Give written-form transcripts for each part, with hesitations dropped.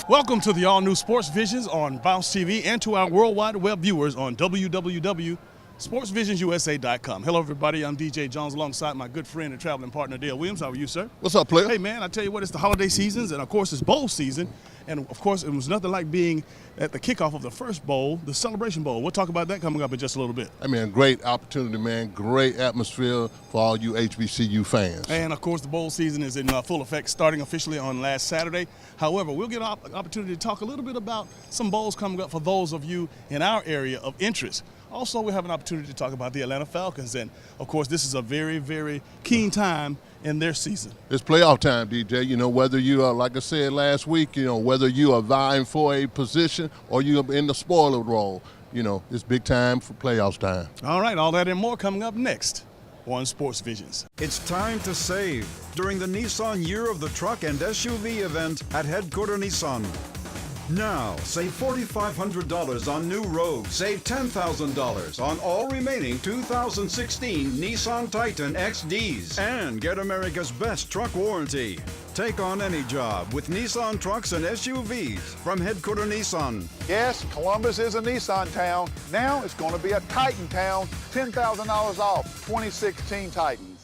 Welcome to the all-new Sports Visions on Bounce TV and to our worldwide web viewers on www.sportsvisionsusa.com. Hello, everybody. I'm DJ Jones alongside my good friend and traveling partner, Dale Williams. How are you, sir? What's up, player? Hey, man, I tell you what, it's the holiday seasons, and, of course, it's bowl season. And, of course, it was nothing like being at the kickoff of the first bowl, the Celebration Bowl. We'll talk about that coming up in just a little bit. I mean, great opportunity, man. Great atmosphere for all you HBCU fans. And, of course, the bowl season is in full effect, starting officially on last Saturday. However, we'll get an opportunity to talk a little bit about some bowls coming up for those of you in our area of interest. Also, we have an opportunity to talk about the Atlanta Falcons. And, of course, this is a very, very keen time in their season. It's playoff time, DJ. You know, whether you are, like I said last week, you know, whether you are vying for a position or you're in the spoiler role, you know, it's big time for playoffs time. All right, all that and more coming up next on Sports Visions. It's time to save during the Nissan Year of the Truck and SUV event at Headquarter Nissan. Now, save $4,500 on new Rogue. Save $10,000 on all remaining 2016 Nissan Titan XDs. And get America's best truck warranty. Take on any job with Nissan trucks and SUVs from Headquarter Nissan. Yes, Columbus is a Nissan town. Now it's going to be a Titan town. $10,000 off 2016 Titans.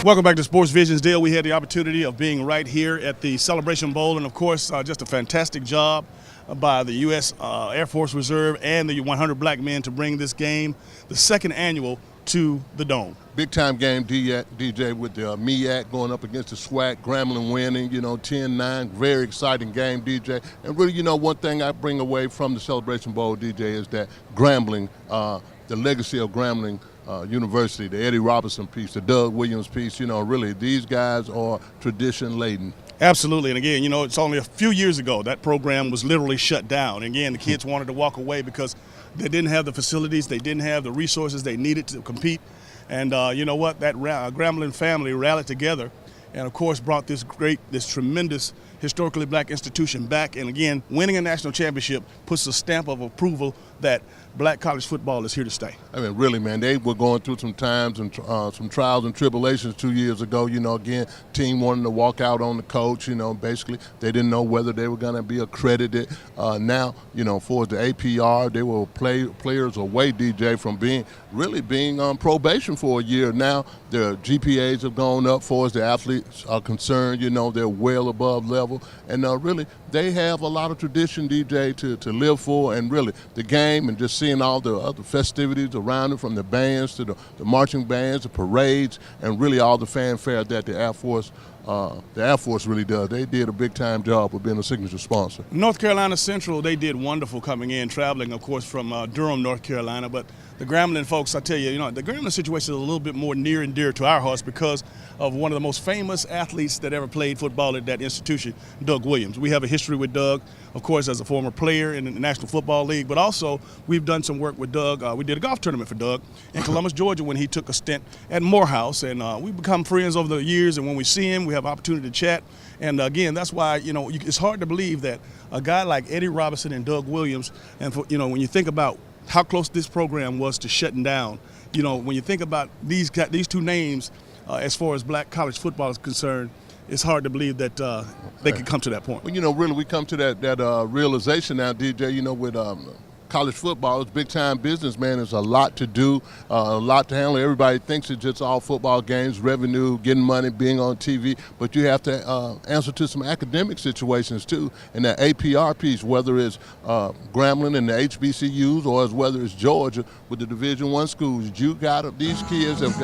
Welcome back to Sports Visions, Dale. We had the opportunity of being right here at the Celebration Bowl, and of course, just a fantastic job by the U.S. Air Force Reserve and the 100 Black Men to bring this game, the second annual, to the Dome. Big time game, DJ, with the MEAC going up against the SWAC, Grambling winning, you know, 10-9, very exciting game, DJ. And really, you know, one thing I bring away from the Celebration Bowl, DJ, is that Grambling, the legacy of Grambling University, the Eddie Robinson piece, the Doug Williams piece, you know, really these guys are tradition-laden. Absolutely, and again, you know, it's only a few years ago that program was literally shut down. And again, the kids wanted to walk away because they didn't have the facilities, they didn't have the resources they needed to compete. And you know what, that Grambling family rallied together and, of course, brought this tremendous historically black institution back. And again, winning a national championship puts a stamp of approval that black college football is here to stay. I mean, really, man, they were going through some times and some trials and tribulations 2 years ago. You know, again, team wanting to walk out on the coach. You know, basically they didn't know whether they were going to be accredited. Now, you know, for the APR, they were players away, DJ, from being on probation for a year. Now their GPAs have gone up for as the athletes are concerned. You know, they're well above level, and really they have a lot of tradition, DJ, to live for, and really the game and just seeing all the other festivities around it, from the bands to the marching bands, the parades, and really all the fanfare that the Air Force really does. They did a big-time job of being a signature sponsor. North Carolina Central, they did wonderful coming in, traveling, of course, from Durham, North Carolina. But the Grambling folks, I tell you, you know, the Grambling situation is a little bit more near and dear to our hearts because of one of the most famous athletes that ever played football at that institution, Doug Williams. We have a history with Doug, of course, as a former player in the National Football League, but also we've done some work with Doug. We did a golf tournament for Doug in Columbus, Georgia, when he took a stint at Morehouse, and we've become friends over the years, and when we see him, we have opportunity to chat. And again, that's why, you know, it's hard to believe that a guy like Eddie Robinson and Doug Williams, and for, you know, when you think about how close this program was to shutting down, you know, when you think about these two names as far as black college football is concerned, it's hard to believe that they could come to that point. Well, you know, really we come to that realization now, DJ, you know, with college football, it's big-time business, man. There's a lot to do, a lot to handle. Everybody thinks it's just all football games, revenue, getting money, being on TV, but you have to answer to some academic situations too. And that APR piece, whether it's Grambling and the HBCUs or whether it's Georgia with the Division I schools, these kids have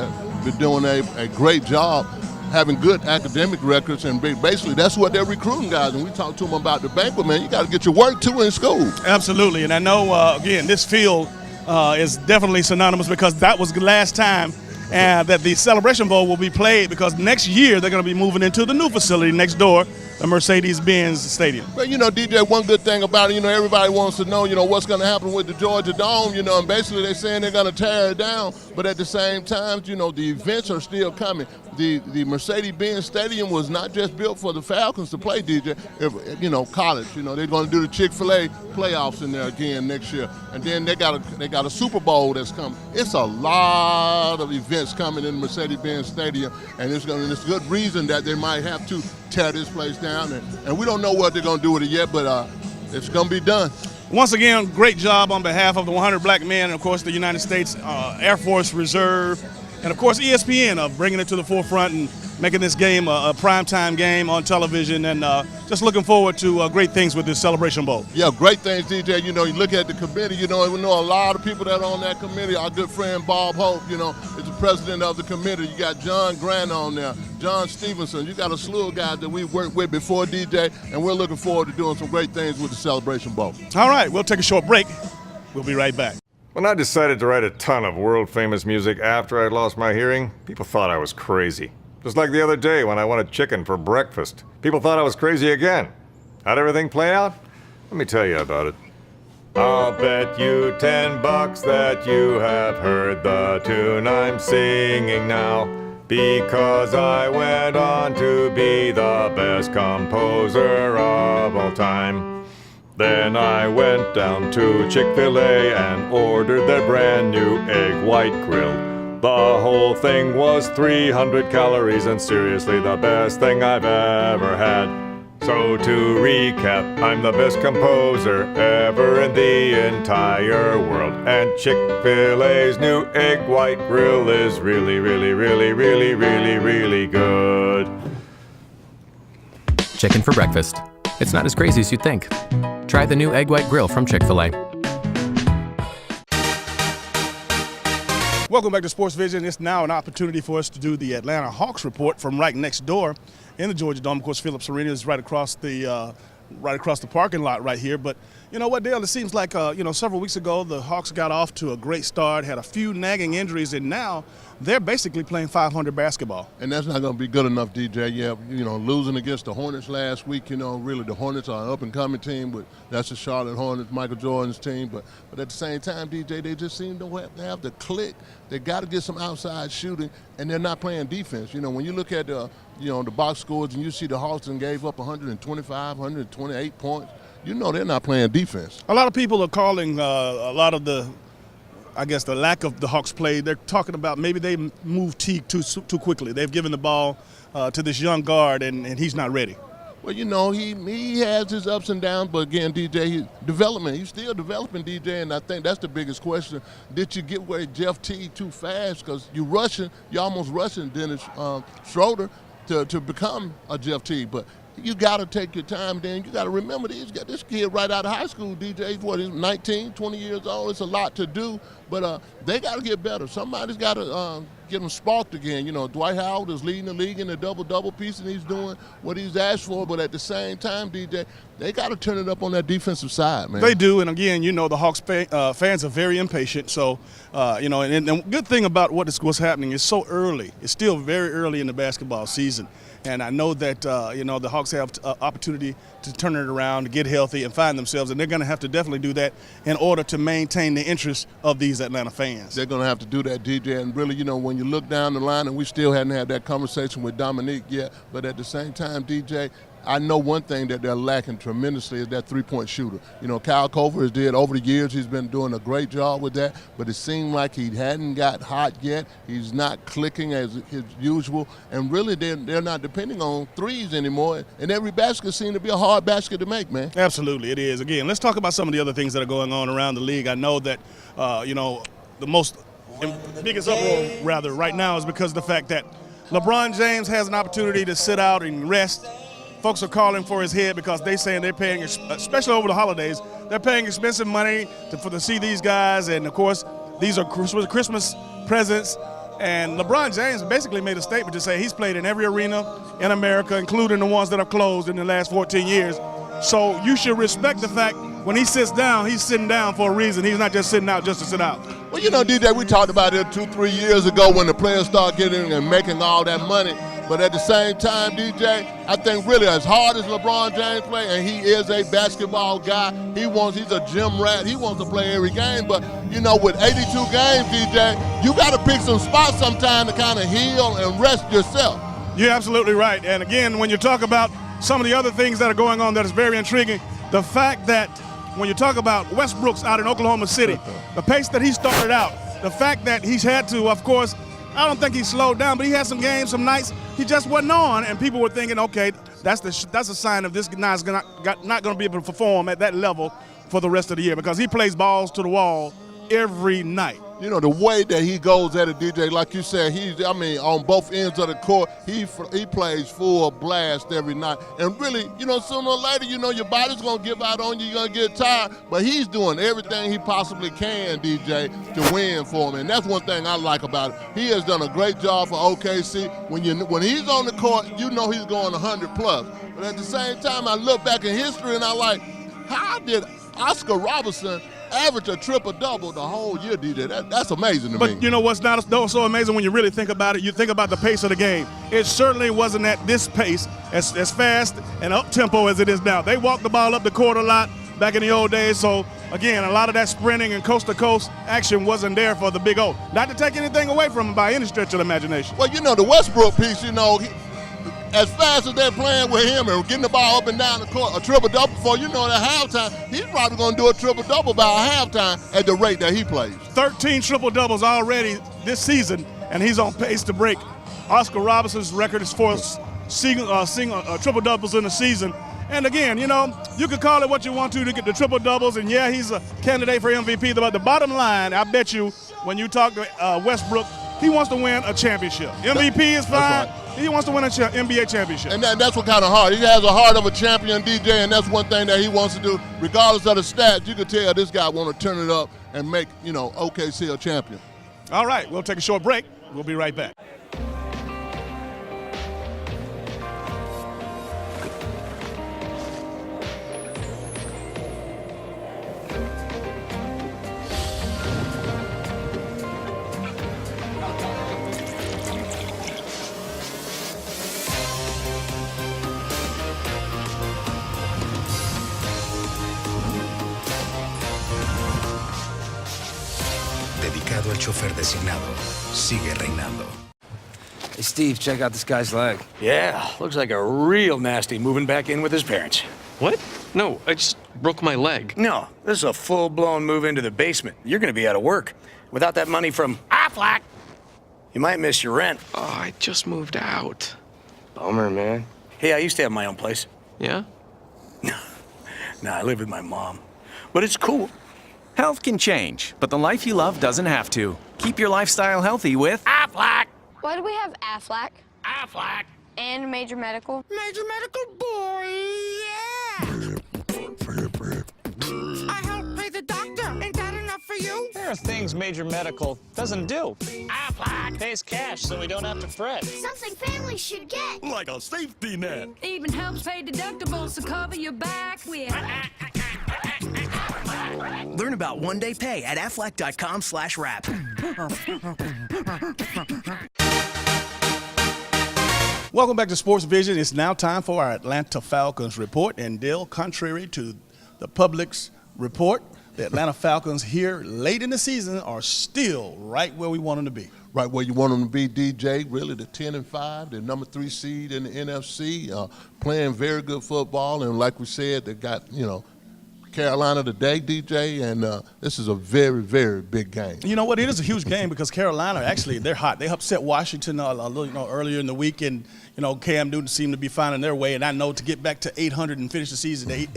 been doing a great job having good academic records, and basically that's what they're recruiting guys. And we talked to them about the banquet, man. You got to get your work too in school. Absolutely, and I know, again, this field is definitely synonymous because that was the last time that the Celebration Bowl will be played, because next year they're going to be moving into the new facility next door, the Mercedes-Benz Stadium. Well, you know, DJ, one good thing about it, you know, everybody wants to know, you know, what's going to happen with the Georgia Dome, you know, and basically they're saying they're going to tear it down, but at the same time, you know, the events are still coming. The Mercedes-Benz Stadium was not just built for the Falcons to play, DJ, you know, college. You know, they're going to do the Chick-fil-A playoffs in there again next year, and then they got a Super Bowl that's coming. It's a lot of events coming in Mercedes-Benz Stadium, and it's good reason that they might have to tear this place down, and we don't know what they're going to do with it yet, but it's going to be done. Once again, great job on behalf of the 100 black men and, of course, the United States Air Force Reserve, and, of course, ESPN of bringing it to the forefront and making this game a primetime game on television, and just looking forward to great things with this Celebration Bowl. Yeah, great things, DJ. You know, you look at the committee, you know, we know a lot of people that are on that committee. Our good friend Bob Hope, you know, is the president of the committee. You got John Grant on there, John Stevenson. You got a slew of guys that we've worked with before, DJ, and we're looking forward to doing some great things with the Celebration Bowl. All right, we'll take a short break. We'll be right back. When I decided to write a ton of world-famous music after I'd lost my hearing, people thought I was crazy. Just like the other day when I wanted chicken for breakfast. People thought I was crazy again. How'd everything play out? Let me tell you about it. I'll bet you $10 that you have heard the tune I'm singing now, because I went on to be the best composer of all time. Then I went down to Chick-fil-A and ordered their brand new egg white grill. The whole thing was 300 calories and seriously the best thing I've ever had. So to recap, I'm the best composer ever in the entire world. And Chick-fil-A's new egg white grill is really, really, really, really, really, really good. Chicken for breakfast. It's not as crazy as you'd think. Try the new egg white grill from Chick-fil-A. Welcome back to Sports Vision. It's now an opportunity for us to do the Atlanta Hawks report from right next door in the Georgia Dome. Of course, Phillips Arena is right across the parking lot right here. But you know what, Dale? It seems like several weeks ago the Hawks got off to a great start, had a few nagging injuries, and now they're basically playing 500 basketball. And that's not going to be good enough, DJ. Yeah, you know, losing against the Hornets last week, you know, really the Hornets are an up-and-coming team, but that's the Charlotte Hornets, Michael Jordan's team. But at the same time, DJ, they just seem to have the click. They got to get some outside shooting, and they're not playing defense. You know, when you look at the box scores and you see the Hawks gave up 125, 128 points, you know they're not playing defense. A lot of people are calling a lot of the lack of the Hawks play. They're talking about maybe they moved Teague too quickly. They've given the ball to this young guard, and he's not ready. Well, you know, he has his ups and downs, but again, DJ, he's still developing, DJ, and I think that's the biggest question. Did you get away Jeff Teague too fast? Because you're almost rushing Dennis Schroeder to become a Jeff Teague, but you got to take your time, then. You got to remember this kid right out of high school, DJ, he's 19, 20 years old. It's a lot to do, but they got to get better. Somebody's got to get them sparked again. You know, Dwight Howard is leading the league in the double-double piece, and he's doing what he's asked for, but at the same time, DJ, they got to turn it up on that defensive side, man. They do, and again, you know, the Hawks fans are very impatient, so, and the good thing about what's happening is so early. It's still very early in the basketball season. And I know that, the Hawks have opportunity to turn it around, to get healthy and find themselves, and they're going to have to definitely do that in order to maintain the interest of these Atlanta fans. They're going to have to do that, DJ, and really, you know, when you look down the line, and we still hadn't had that conversation with Dominique yet, but at the same time, DJ, I know one thing that they're lacking tremendously is that three-point shooter. You know, Kyle Korver has did over the years. He's been doing a great job with that, but it seemed like he hadn't got hot yet. He's not clicking as his usual, and really they're not depending on threes anymore, and every basket seems to be a hard basket to make, man. Absolutely, it is. Again, let's talk about some of the other things that are going on around the league. I know that, the biggest uproar, rather, right now is because of the fact that LeBron James has an opportunity to sit out and rest. Folks are calling for his head because they're saying they're paying, especially over the holidays, they're paying expensive money to see these guys. And, of course, these are Christmas presents. And LeBron James basically made a statement to say he's played in every arena in America, including the ones that are closed in the last 14 years. So you should respect the fact when he sits down, he's sitting down for a reason. He's not just sitting out just to sit out. Well, you know, DJ, we talked about it 2-3 years ago when the players start getting and making all that money. But at the same time, DJ, I think really as hard as LeBron James plays, and he is a basketball guy, he's a gym rat. He wants to play every game. But, you know, with 82 games, DJ, you got to pick some spots sometime to kind of heal and rest yourself. You're absolutely right. And, again, when you talk about some of the other things that are going on that is very intriguing, the fact that when you talk about Westbrook's out in Oklahoma City, the pace that he started out, the fact that he's had to, of course, I don't think he slowed down, but he had some games, some nights he just wasn't on, and people were thinking, okay, that's a sign of this guy's not going to be able to perform at that level for the rest of the year because he plays balls to the wall every night. You know, the way that he goes at it, DJ, like you said, on both ends of the court, he plays full blast every night. And really, you know, sooner or later, you know, your body's going to give out on you, you're going to get tired, but he's doing everything he possibly can, DJ, to win for me. And that's one thing I like about it. He has done a great job for OKC. When he's on the court, you know he's going 100 plus. But at the same time, I look back in history and I like, how did Oscar Robertson average a triple-double the whole year, DJ? That's amazing to me. But you know what's not so amazing when you really think about it? You think about the pace of the game. It certainly wasn't at this pace, as fast and up-tempo as it is now. They walked the ball up the court a lot back in the old days, so again, a lot of that sprinting and coast-to-coast action wasn't there for the Big O. Not to take anything away from him by any stretch of the imagination. Well, you know, the Westbrook piece, you know, as fast as they're playing with him and getting the ball up and down the court, a triple-double before, you know, at halftime, he's probably going to do a triple-double by halftime at the rate that he plays. 13 triple-doubles already this season, and he's on pace to break Oscar Robertson's record as far as triple-doubles in the season. And again, you know, you can call it what you want to get the triple-doubles, and yeah, he's a candidate for MVP, but the bottom line, I bet you, when you talk to Westbrook, he wants to win a championship. MVP is fine. Right. He wants to win an NBA championship. And that's what kind of heart. He has a heart of a champion, DJ, and that's one thing that he wants to do. Regardless of the stats, you can tell this guy want to turn it up and make, you know, OKC a champion. All right, we'll take a short break. We'll be right back. Dedicado al chofer designado, sigue reinando. Hey, Steve, check out this guy's leg. Yeah, looks like a real nasty moving back in with his parents. What? No, I just broke my leg. No, this is a full-blown move into the basement. You're gonna be out of work. Without that money from Aflac, you might miss your rent. Oh, I just moved out. Bummer, man. Hey, I used to have my own place. Yeah? Nah, I live with my mom. But it's cool. Health can change, but the life you love doesn't have to. Keep your lifestyle healthy with Aflac. Why do we have Aflac? Aflac. And Major Medical? Major Medical, boy, yeah! I help pay the doctor. Ain't that enough for you? There are things Major Medical doesn't do. Aflac pays cash so we don't have to fret. Something families should get. Like a safety net. Even helps pay deductibles to cover your back with. Learn about one-day pay at aflac.com/wrap. Welcome back to Sports Vision. It's now time for our Atlanta Falcons report. And Dale, contrary to the public's report, the Atlanta Falcons here late in the season are still right where we want them to be. Right where you want them to be, DJ. Really, the 10-5, the number 3 seed in the NFC, playing very good football. And like we said, they got, you know, Carolina today, DJ, and this is a very, very big game. You know what? It is a huge game because Carolina, actually, they're hot. They upset Washington earlier in the week, and Cam Newton seemed to be finding their way. And I know to get back to 800 and finish the season at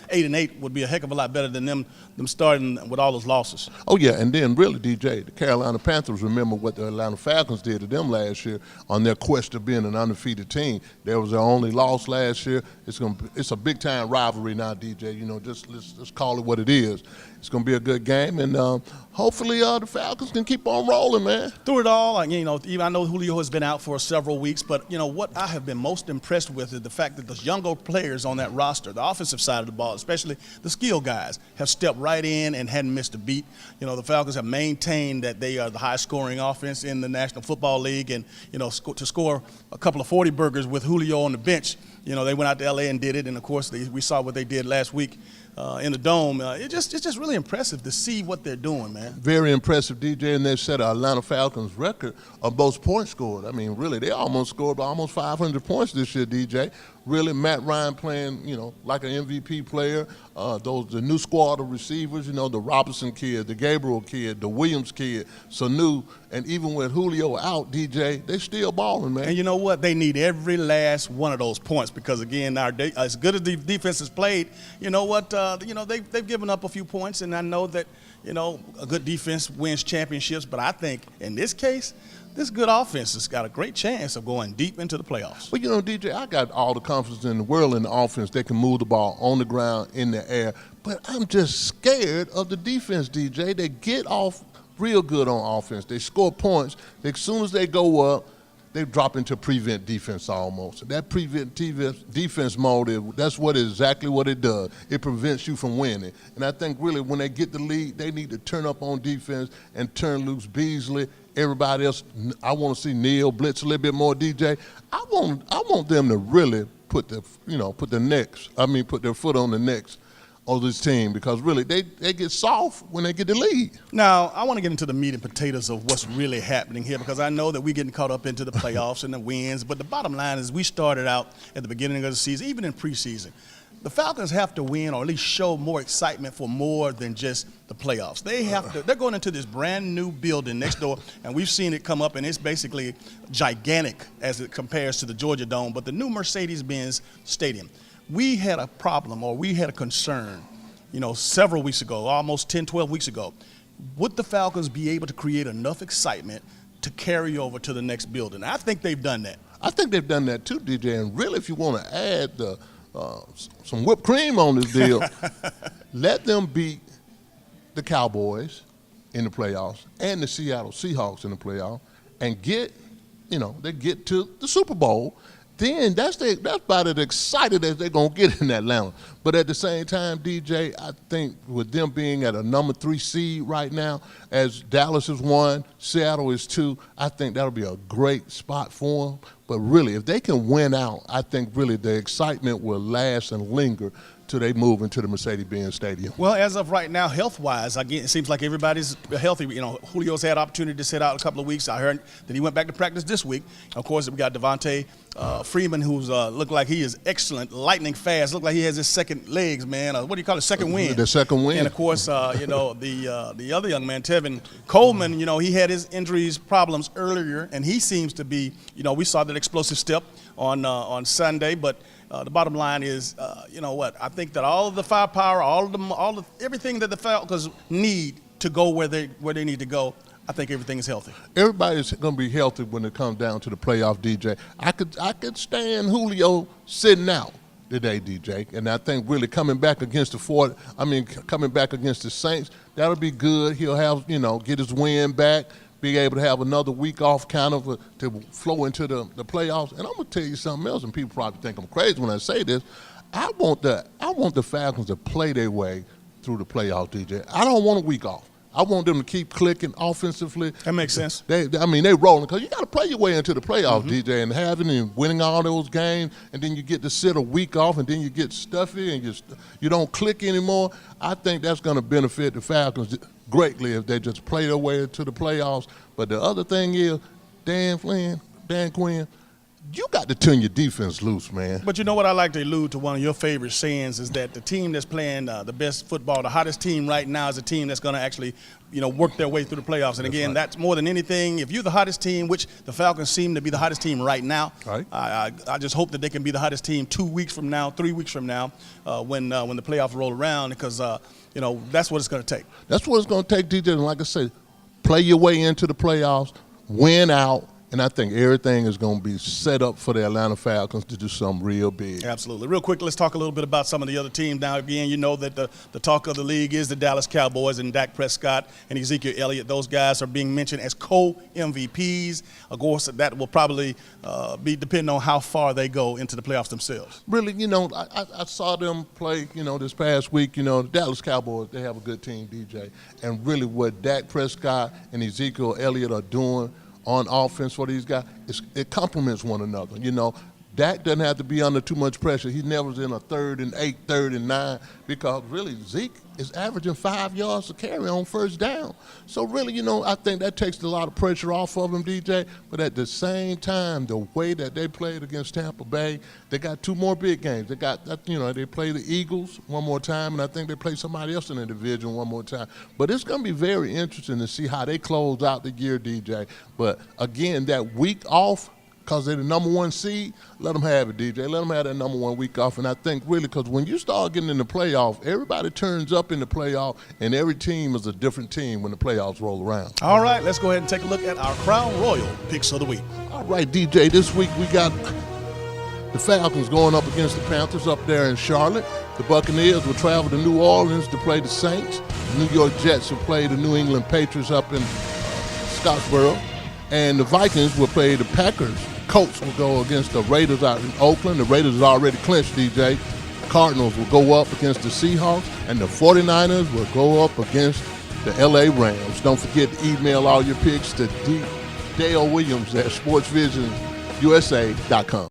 8-8 would be a heck of a lot better than them starting with all those losses. Oh yeah, and then really, DJ, the Carolina Panthers, remember what the Atlanta Falcons did to them last year on their quest to being an undefeated team. That was their only loss last year. It's a big time rivalry now, DJ. You know, just let's call it what it is. It's going to be a good game, and hopefully the Falcons can keep on rolling, man. Through it all, even I know Julio has been out for several weeks, but what I have been most impressed with is the fact that the younger players on that roster, the offensive side of the ball, especially the skill guys, have stepped right in and hadn't missed a beat. The Falcons have maintained that they are the highest-scoring offense in the National Football League, and to score a couple of 40 burgers with Julio on the bench. They went out to L.A. and did it, and of course we saw what they did last week in the Dome. It's just really impressive to see what they're doing, man. Very impressive, DJ, and they set an Atlanta Falcons record of most points scored. I mean, really, they almost scored by almost 500 points this year, DJ. really Matt Ryan playing, like an MVP player. The new squad of receivers, the Robinson kid, the Gabriel kid, the Williams kid, Sanu, and even with Julio out, DJ, they still balling, man. And you know what? They need every last one of those points because, again, as good as the defense has played, you know what? They've given up a few points, and I know that, a good defense wins championships. But I think in this case, this good offense has got a great chance of going deep into the playoffs. Well, DJ, I got all the confidence in the world in the offense. They can move the ball on the ground, in the air. But I'm just scared of the defense, DJ. They get off real good on offense. They score points. As soon as they go up, they drop into prevent defense almost. That prevent defense mode, that's exactly what it does. It prevents you from winning. And I think really when they get the lead, they need to turn up on defense and turn loose Beasley. Everybody else, I want to see Neal blitz a little bit more, DJ. I want them to really put their foot on the necks of this team because really they get soft when they get the lead. Now, I want to get into the meat and potatoes of what's really happening here because I know that we're getting caught up into the playoffs and the wins, but the bottom line is we started out at the beginning of the season, even in preseason. The Falcons have to win or at least show more excitement for more than just the playoffs. They're going into this brand new building next door, and we've seen it come up, and it's basically gigantic as it compares to the Georgia Dome, but the new Mercedes-Benz Stadium. We had a problem or we had a concern, several weeks ago, almost 10, 12 weeks ago. Would the Falcons be able to create enough excitement to carry over to the next building? I think they've done that. I think they've done that too, DJ, and really if you want to add some whipped cream on this deal, let them beat the Cowboys in the playoffs and the Seattle Seahawks in the playoffs and get to the Super Bowl. Then that's about as excited as they're going to get in Atlanta. But at the same time, DJ, I think with them being at a number 3 seed right now, as Dallas is 1, Seattle is 2, I think that'll be a great spot for them. But really, if they can win out, I think really the excitement will last and linger till they move into the Mercedes-Benz Stadium. Well, as of right now, health-wise, again, it seems like everybody's healthy. Julio's had opportunity to sit out a couple of weeks. I heard that he went back to practice this week. Of course, we got Devontae Freeman, who's looked like he is excellent, lightning fast. Looked like he has his second legs, man. What do you call it? Second wind. The second wind. And of course, the other young man, Tevin Coleman. he had his injuries problems earlier, and he seems to be. We saw that explosive step on Sunday, but. The bottom line is, I think that all of the firepower, everything that the Falcons need to go where they need to go, I think everything is healthy. Everybody's going to be healthy when it comes down to the playoff, DJ. I could stand Julio sitting out today, DJ, and I think really coming back against the Saints, that'll be good. He'll have, get his win back. Be able to have another week off kind of to flow into the playoffs. And I'm going to tell you something else, and people probably think I'm crazy when I say this. I want the Falcons to play their way through the playoff, DJ. I don't want a week off. I want them to keep clicking offensively. That makes sense. They're rolling because you got to play your way into the playoffs, DJ, and having and winning all those games, and then you get to sit a week off, and then you get stuffy, and you don't click anymore. I think that's going to benefit the Falcons greatly if they just play their way to the playoffs. But the other thing is, Dan Quinn, you got to turn your defense loose, man. But you know what I like to allude to one of your favorite sayings is that the team that's playing the best football, the hottest team right now is a team that's going to actually, work their way through the playoffs. And again, that's more than anything. If you're the hottest team, which the Falcons seem to be the hottest team right now, right. I just hope that they can be the hottest team 2 weeks from now, 3 weeks from now, when the playoffs roll around, because that's what it's going to take. That's what it's going to take, DJ. And like I said, play your way into the playoffs, win out. And I think everything is going to be set up for the Atlanta Falcons to do something real big. Absolutely. Real quick, let's talk a little bit about some of the other teams. Now, again, that the talk of the league is the Dallas Cowboys and Dak Prescott and Ezekiel Elliott. Those guys are being mentioned as co-MVPs. Of course, that will probably be depending on how far they go into the playoffs themselves. Really, I saw them play, this past week. The Dallas Cowboys, they have a good team, DJ. And really what Dak Prescott and Ezekiel Elliott are doing on offense for these guys, it complements one another. Dak doesn't have to be under too much pressure. He never was in a 3rd and 8, 3rd and 9, because really Zeke is averaging 5 yards to carry on first down. So really, I think that takes a lot of pressure off of him, DJ. But at the same time, the way that they played against Tampa Bay, they got 2 more big games. They got, they play the Eagles one more time, and I think they play somebody else in the division one more time. But it's going to be very interesting to see how they close out the year, DJ. But again, that week off, because they're the number 1 seed, let them have it, DJ. Let them have that number 1 week off. And I think really, because when you start getting in the playoff, everybody turns up in the playoff, and every team is a different team when the playoffs roll around. All right, let's go ahead and take a look at our Crown Royal picks of the week. All right, DJ, this week we got the Falcons going up against the Panthers up there in Charlotte. The Buccaneers will travel to New Orleans to play the Saints. The New York Jets will play the New England Patriots up in Scottsboro. And the Vikings will play the Packers. Colts will go against the Raiders out in Oakland. The Raiders are already clinched, DJ. The Cardinals will go up against the Seahawks, and the 49ers will go up against the LA Rams. Don't forget to email all your picks to Dale Williams at sportsvisionusa.com.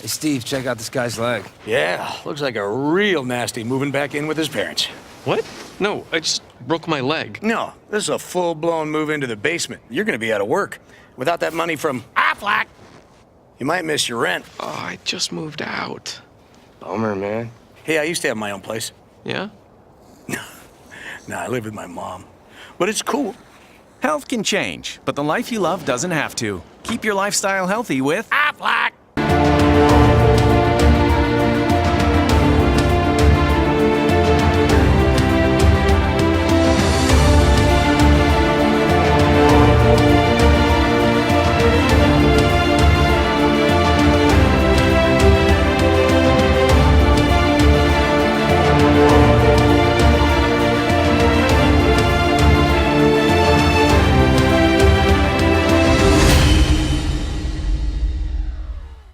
Hey, Steve, check out this guy's leg. Yeah, looks like a real nasty moving back in with his parents. What? No, I just broke my leg. No, this is a full-blown move into the basement. You're going to be out of work. Without that money from Aflac, you might miss your rent. Oh, I just moved out. Bummer, man. Hey, I used to have my own place. Yeah? Nah, I live with my mom. But it's cool. Health can change, but the life you love doesn't have to. Keep your lifestyle healthy with Aflac.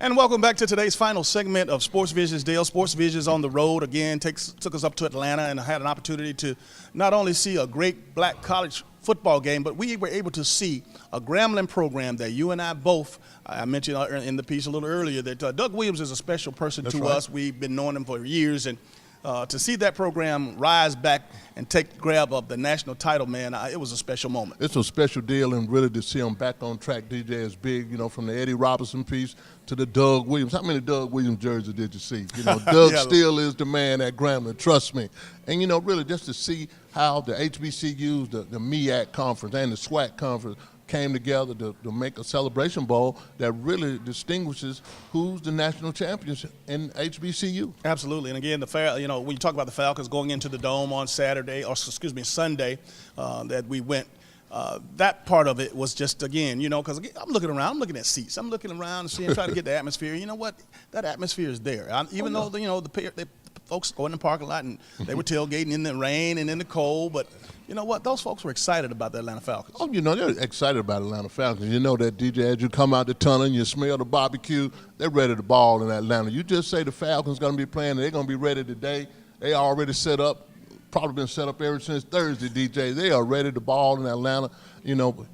And welcome back to today's final segment of Sports Visions Dale. Sports Visions on the road again took us up to Atlanta, and I had an opportunity to not only see a great black college football game, but we were able to see a Grambling program that you and I both, I mentioned in the piece a little earlier, that Doug Williams is a special person to us. We've been knowing him for years, and to see that program rise back and take grab of the national title, man, it was a special moment. It's a special deal, and really to see them back on track, DJ, is big, from the Eddie Robinson piece to the Doug Williams. How many Doug Williams jerseys did you see? Doug still is the man at Grambling, trust me. And, really just to see how the HBCUs, the MEAC conference and the SWAC conference came together to make a celebration bowl that really distinguishes who's the national champions in HBCU. Absolutely, and again, when you talk about the Falcons going into the Dome on Sunday, that we went. That part of it was just, again, because I'm looking around, I'm looking at seats, I'm looking around and seeing, trying to get the atmosphere. You know what? That atmosphere is there. Even though the folks go in the parking lot and they were tailgating in the rain and in the cold, but you know what? Those folks were excited about the Atlanta Falcons. Oh, they're excited about Atlanta Falcons. You know that, DJ, as you come out the tunnel and you smell the barbecue, they're ready to ball in Atlanta. You just say the Falcons going to be playing and they're going to be ready today. They already set up. Probably been set up ever since Thursday, DJ. They are ready to ball in Atlanta.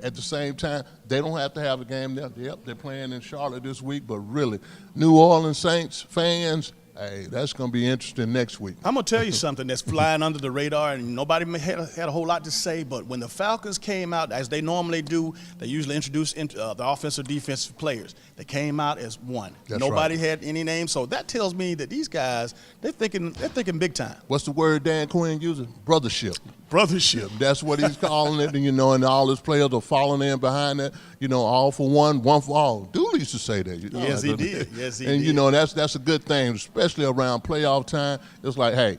At the same time, they don't have to have a game there. Yep, they're playing in Charlotte this week, but really, New Orleans Saints fans, hey, that's going to be interesting next week. I'm going to tell you something that's flying under the radar, and nobody had a whole lot to say, but when the Falcons came out, as they normally do, they usually introduce the offensive, defensive players. They came out as one. Nobody had any names, so that tells me that these guys, they're thinking big time. What's the word Dan Quinn uses? Brothership. Brothership. That's what he's calling it, and all his players are falling in behind that. All for one, one for all. Dooley used to say that. Yes, he did. Yes, he did. And that's a good thing, especially around playoff time. It's like, hey,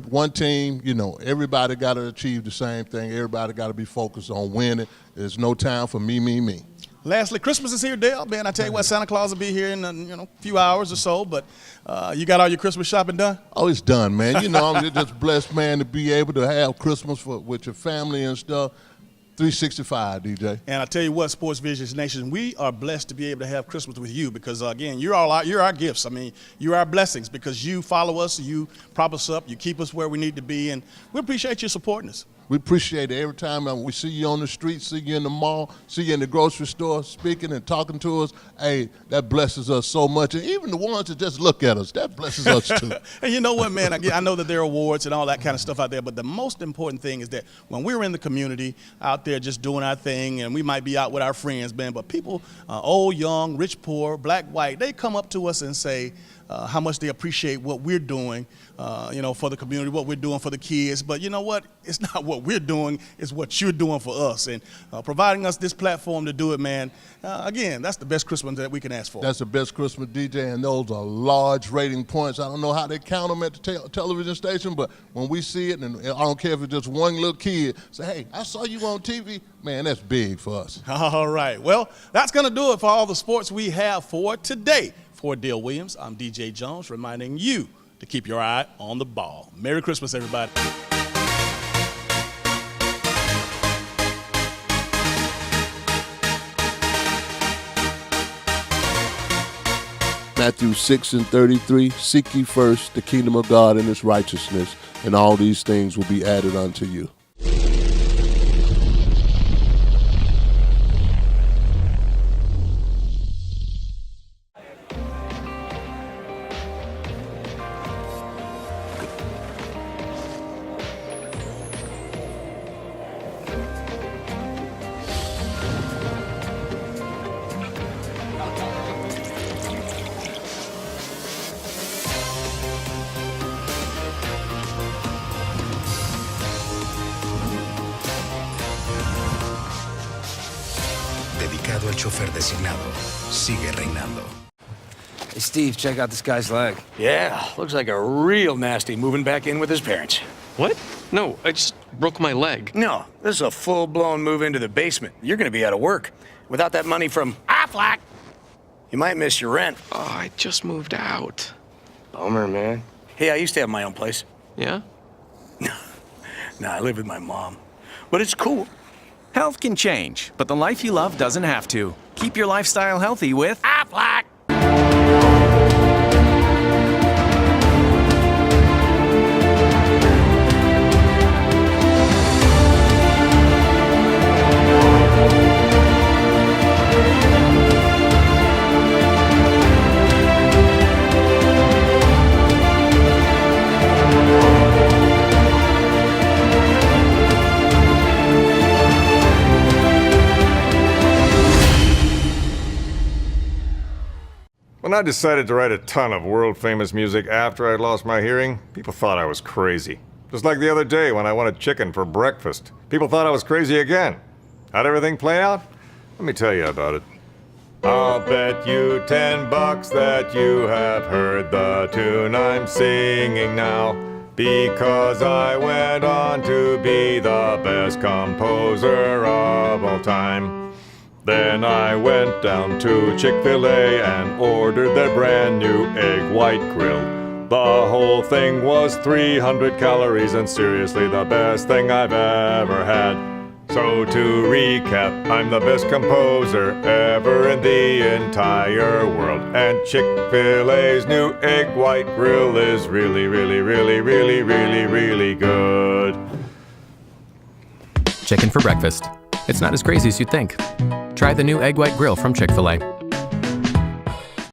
one team, everybody got to achieve the same thing. Everybody got to be focused on winning. There's no time for me. Lastly, Christmas is here, Dale. Man, I tell you what, Santa Claus will be here in a few hours or so. But you got all your Christmas shopping done? Oh, it's done, man. I'm just blessed, man, to be able to have Christmas with your family and stuff. 365, DJ. And I tell you what, Sports Visions Nation, we are blessed to be able to have Christmas with you because, again, you're our gifts. I mean, you're our blessings because you follow us, you prop us up, you keep us where we need to be, and we appreciate you supporting us. We appreciate it every time we see you on the street, see you in the mall, see you in the grocery store speaking and talking to us. Hey, that blesses us so much. And even the ones that just look at us, that blesses us too. And you know what, man? I know that there are awards and all that kind of stuff out there, but the most important thing is that when we're in the community out there just doing our thing, and we might be out with our friends, man, but people, old, young, rich, poor, black, white, they come up to us and say how much they appreciate what we're doing, for the community, what we're doing for the kids. But you know what? It's not what we're doing, it's what you're doing for us. And providing us this platform to do it, man, again, that's the best Christmas that we can ask for. That's the best Christmas, DJ, and those are large rating points. I don't know how they count them at the television station, but when we see it, and I don't care if it's just one little kid, say, hey, I saw you on TV, man, that's big for us. All right. Well, that's going to do it for all the sports we have for today. For Dale Williams, I'm DJ Jones, reminding you to keep your eye on the ball. Merry Christmas, everybody. Matthew 6:33, seek ye first the kingdom of God and his righteousness, and all these things will be added unto you. Dedicado al chofer designado, sigue reinando. Hey, Steve, check out this guy's leg. Yeah, looks like a real nasty moving back in with his parents. What? No, I just broke my leg. No, this is a full-blown move into the basement. You're gonna be out of work. Without that money from Aflac, you might miss your rent. Oh, I just moved out. Bummer, man. Hey, I used to have my own place. Yeah? Nah, I live with my mom. But it's cool. Health can change, but the life you love doesn't have to. Keep your lifestyle healthy with Aflac. When I decided to write a ton of world-famous music after I'd lost my hearing, people thought I was crazy. Just like the other day when I wanted chicken for breakfast. People thought I was crazy again. How'd everything play out? Let me tell you about it. I'll bet you $10 that you have heard the tune I'm singing now, because I went on to be the best composer of all time. Then I went down to Chick-fil-A and ordered their brand new egg white grill. The whole thing was 300 calories and seriously the best thing I've ever had. So to recap, I'm the best composer ever in the entire world. And Chick-fil-A's new egg white grill is really, really, really, really, really, really good. Chicken for breakfast. It's not as crazy as you'd think. Try the new Egg White Grill from Chick-fil-A.